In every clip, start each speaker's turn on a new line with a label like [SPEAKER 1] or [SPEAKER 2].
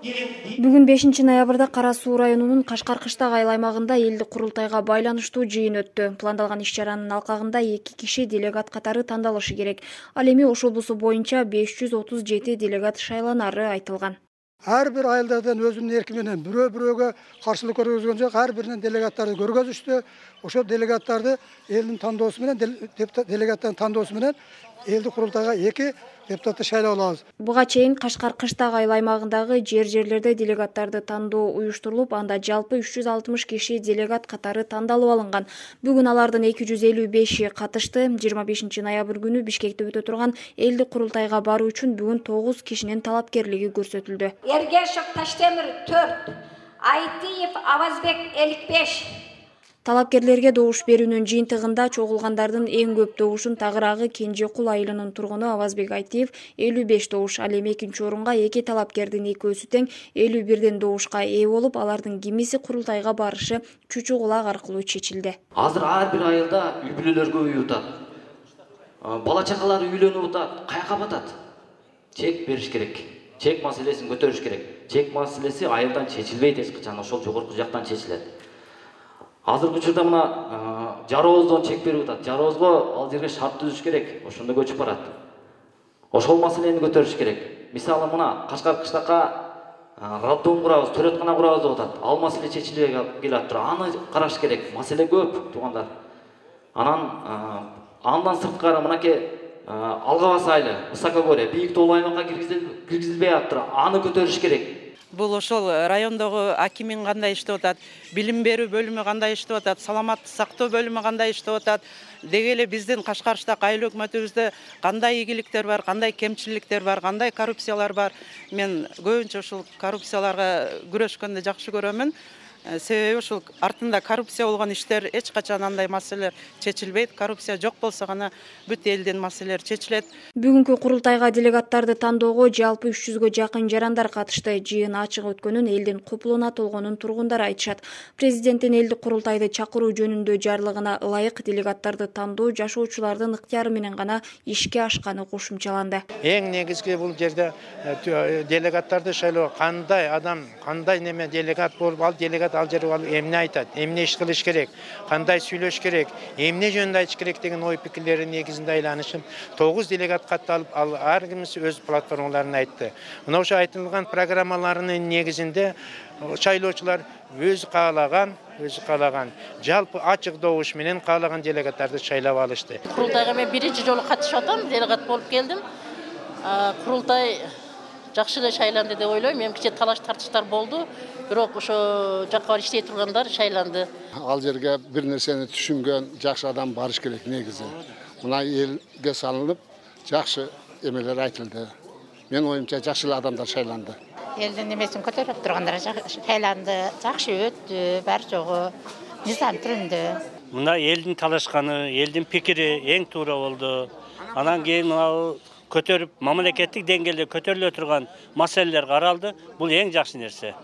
[SPEAKER 1] Бүгүн 5-ноябрда Кара Суу районунун Кашкар Кыштак айыл аймагында элдик курултайга байланыштуу жыйын өттү. Пландалган иш-чаранын алкагында 2 киши делегат катары тандалышы керек. Ал эми Ош облусу боюнча 537 делегат шайланары айтылган.
[SPEAKER 2] Her bir ayıllardan özünün erkiminin bürö-büröge karşılık görgözgөн жок, her birinin delegattарды көргөзүштү. Ошо делегаттарды элдин тандоосу менен, делегаттардын тандоосу менен элдик курултайга 2 депутатты шайлап алабыз.
[SPEAKER 1] Буга чейин Кашкар Кыштак айыл аймагындагы жерлерде делегаттарды тандоо уюштурулуп, анда жалпы 360 киши делегат катары тандалып алынган. Бүгүн алардын 255 катышты. 25-ноябрь күнү Бишкекте өтө турган элдик курултайга баруу үчүн бүгүн 9 кишинин талапкерлиги көрсөтүлдү.
[SPEAKER 3] Эргешев Таштемир 4, Айтиев Авазбек 55.
[SPEAKER 1] Талапкерлерге добуш берүүнүн жыйынтыгында чогулгандардын эң көп добушун Тагырагы Кенжекул айылынын тургуну Авазбек Айтиев 55 добуш, ал эми экинчи орунга 2 талапкердин экөөсү тең 51ден добушка ээ болуп, алардын кимиси курултайга барышы чучу кулак аркылуу чечилди.
[SPEAKER 4] Азыр ар бир айылда үй бүлөлөр көбөйүп атат. Бала чакалар үйлөнүп атат, каяка батат? Чек бериш керек. Чек маселесин көтөрүш керек. Чек маселеси айылдан чечилбейт эч качан, ошол жогорку жактан чечилет. Азыркы учурда мына Жарооздон чек берип атат. Жароозго ал жерге шарт түзүш керек. Ошондо көчүп барат. Ошол маселени көтөрүш керек. Мисалы мына Кашкар Кыштакка роддом курабыз, төрөткана курабыз деп атат. Ал маселе чечилбей келатыр. Аны караш керек. Маселе көп, туугандар. Андан сырткары мынакей Алгабас айылы, Высокогорье, бийик тоолуу аймакка киргизилбей атыр. Аны көтөрүш керек.
[SPEAKER 5] Бул ошол райондогу акимин кандай иштеп атат, билим берүү бөлүмү кандай иштеп атат, саламаттык сактоо бөлүмү кандай иштеп атат, деги эле биздин Кашкар Кыштак айыл өкмөтүбүздө кандай ийгиликтер бар, кандай кемчиликтер бар, кандай коррупциялар бар. Мен көбүнчө ушул коррупцияларга күрөшкөндү жакшы көрөмүн. Себеби ушул артында коррупция болгон иштер эч качан андай маселелер чечилбейт. Коррупция жок болсо гана бүт элдин маселелери чечилет.
[SPEAKER 1] Бүгүнкү курултайга делегаттарды тандоого жалпы 300гө жакын жарандар катышты. Жыйын ачык өткөнүн, элдин купулуна толгонун тургундар айтышат. Президенттин элдик курултайды чакыруу жөнүндө жарлыгына ылайык делегаттарды тандоо жашоочулардын ыктыяры менен гана ишке ашканы кошумчаланды.
[SPEAKER 6] Эң негизги бул жерде делегаттарды шайлоо, кандай адам, кандай неме делегат болуп, ал делегат ал жерге алып эмне айтат, эмне иш кылыш керек, кандай сүйлөш керек, эмне жөнүндө айтыш керек деген ой пикирлери негизинде айланышып, 9 делегат катталып, ал ар кимиси өз платформаларын айтты. Мына ошо айтылган программаларынын негизинде шайлоочулар өзү каалаган, жалпы ачык добуш менен каалаган делегаттарды шайлап алышты.
[SPEAKER 7] Курултайга мен биринчи жолу катышып атам, делегат болуп келдим. Курултай жакшы эле шайланды деп ойлойм. Менимче талаш тартыштар болду, бирок ошо жакка барып иштей тургандар шайланды.
[SPEAKER 8] Ал жерге бир нерсени түшүнгөн жакшы адам барыш керек негизи. Мына элге салынып, жакшы эмелер айтылды. Мен оюмча жакшы эле адамдар шайланды.
[SPEAKER 9] Элдин немесин көтөрүп тургандар шайланды, жакшы өттү, баары жогу низам түрүндө.
[SPEAKER 10] Мына элдин талашканы, элдин пикири эң туура болду. Анан кийин көтөрүп, мамлекеттик деңгээлде көтөрүлө турган маселелер каралды. Бул эң жакшы нерсе.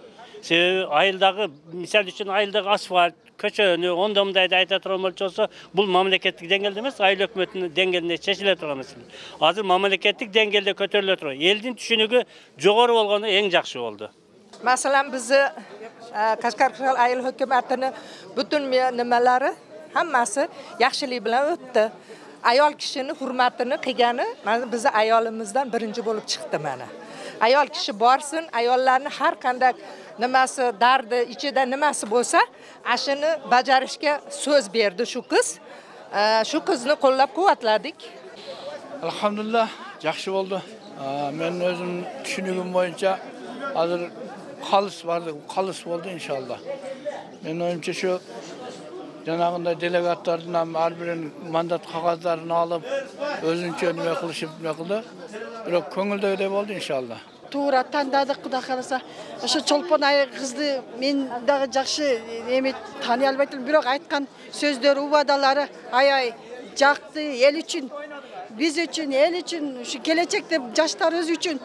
[SPEAKER 10] Себеби айылдагы, мисал үчүн айылдагы асфальт, көчөнү, ондомдайды айта турган болсо, бул мамлекеттик деңгээлде эмес, айыл өкмөтүнүн деңгээлинде чечиле турган маселе. Азыр мамлекеттик деңгээлде көтөрүлө турган. Элдин түшүнүгү жогору болгону эң жакшы болду.
[SPEAKER 11] Masalan bizi Kashgar Kıштак айыл hökümetini bütün nimelari hammasi yaxshilik bilan o'tdi. Ayol kishini hurmatini qilgani bizi ayolimizdan birinchi bo'lib chiqdi mana. Ayol kishi borsin, ayollarni har qanday nimasi, dardi, ichida nimasi bo'lsa, ashini bajarishga so'z berdi shu qiz. Shu qizni qo'llab-quvvatladik.
[SPEAKER 12] Alhamdulillah, yaxshi bo'ldi. Men o'zim tushunigim bo'yicha hozir qalis bo'ldi inshaalloh. Men o'yimcha shu janagınday delegatlardan har birinin mandat qog'ozlarini olib, o'zincha nima qilishib, nima qildi. Biroq ko'ngildagidek bo'ldi inshaalloh.
[SPEAKER 13] To'g'ri tanladik, xudo xolasa. O'sha Cho'lpon ay qizni men dag'i yaxshi emet taniy albaytim, biroq aytgan so'zlari, va'dalari ay jaqdi el uchun, biz uchun, el uchun, shu kelajakda yoshlarimiz uchun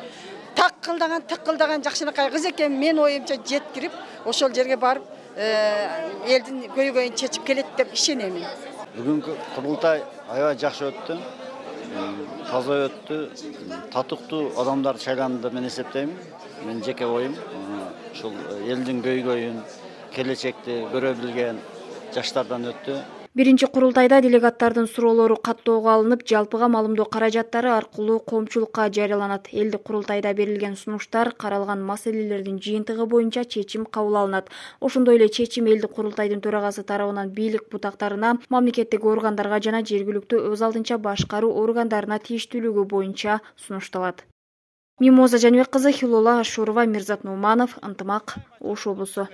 [SPEAKER 13] taqildagan yaxshilikay qiz ekan, men o'yimcha yetkirib, o'shol yerga borib elдің көйгөйін чечип келет деп ишенемин.
[SPEAKER 14] Бүгүнкү курултай аябай жакшы өттү. Таза өттү. Татыктуу адамдар шайланды деп мен эсептейм. Мен жеке ойым ушул элдин көйгөйүн келечекти көрө билген жаштардан өттү.
[SPEAKER 1] Биринчи курултайда делегаттардын суроолору каттоого алынып, жалпыга маалымдоо каражаттары аркылуу коомчулукка жарыяланат. Элдик курултайда берилген сунуштар, каралган маселелердин жыйынтыгы боюнча чечим кабыл алынат. Ошондой эле чечим элдик курултайдын төрагасы тарабынан бийлик бутактарына, мамлекеттик органдарга жана жергиликтүү өз алдынча башкаруу органдарына тийиштүүлүгү боюнча сунушталат. Мимоза Жаныбек кызы, Хилола Ашурова, Мирзат Нуманов, Ынтымак, Ош облусу.